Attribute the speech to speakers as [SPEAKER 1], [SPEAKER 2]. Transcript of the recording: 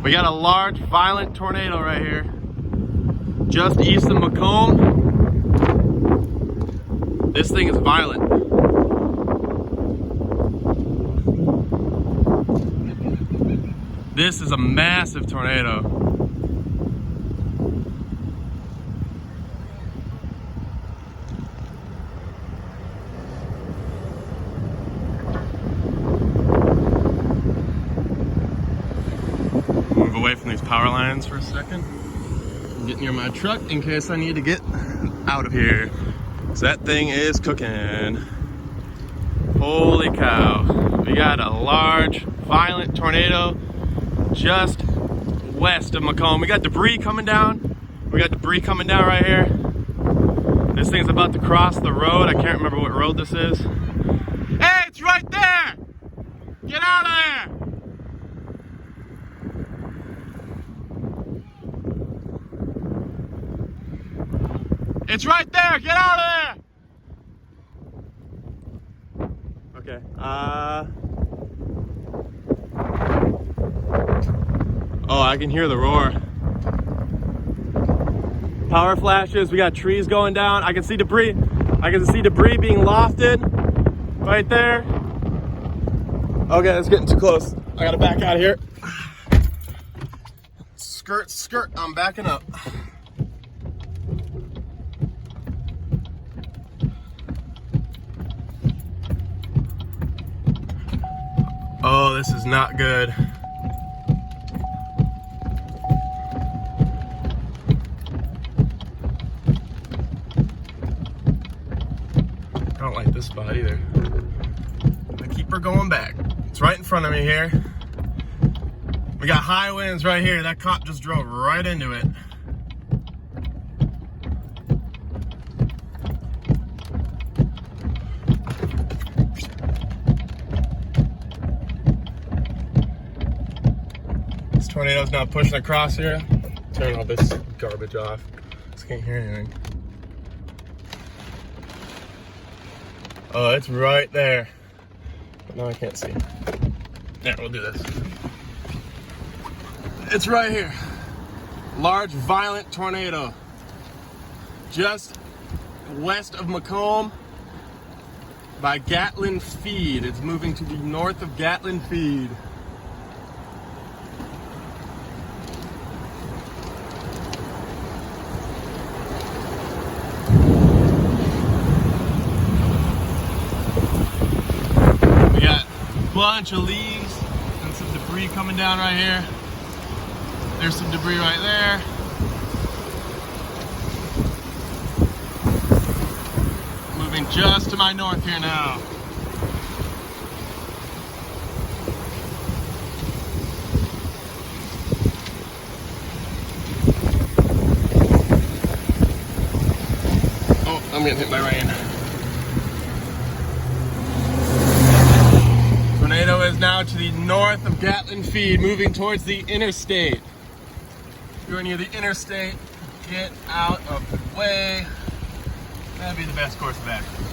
[SPEAKER 1] We got a large, violent tornado right here, just east of McComb. This thing is violent. This is a massive tornado. Move away from these power lines for a second. Get near my truck in case I need to get out of here. So that thing is cooking. Holy cow. We got a large, violent tornado just west of McComb. We got debris coming down. We got debris coming down right here. This thing's about to cross the road. I can't remember what road this is. Hey, it's right there! Get out of there! It's right there! Get out of there! Okay, oh, I can hear the roar. Power flashes, we got trees going down. I can see debris. I can see debris being lofted right there. Okay, it's getting too close. I gotta back out of here. Skirt, skirt, I'm backing up. Oh, this is not good. I don't like this spot either. I keep her going back. It's right in front of me here. We got high winds right here. That cop just drove right into it. This tornado's now pushing across here. Turn all this garbage off. Just can't hear anything. Oh, it's right there. But now I can't see. Yeah, we'll do this. It's right here. Large, violent tornado. Just west of McComb by Gatlin Feed. It's moving to the north of Gatlin Feed. Bunch of leaves and some debris coming down right here. There's some debris right there. Moving just to my north here now. Oh, I'm getting hit by rain. Tornado is now to the north of Gatlin Feed, moving towards the interstate. If you're near the interstate, get out of the way. That'd be the best course of action.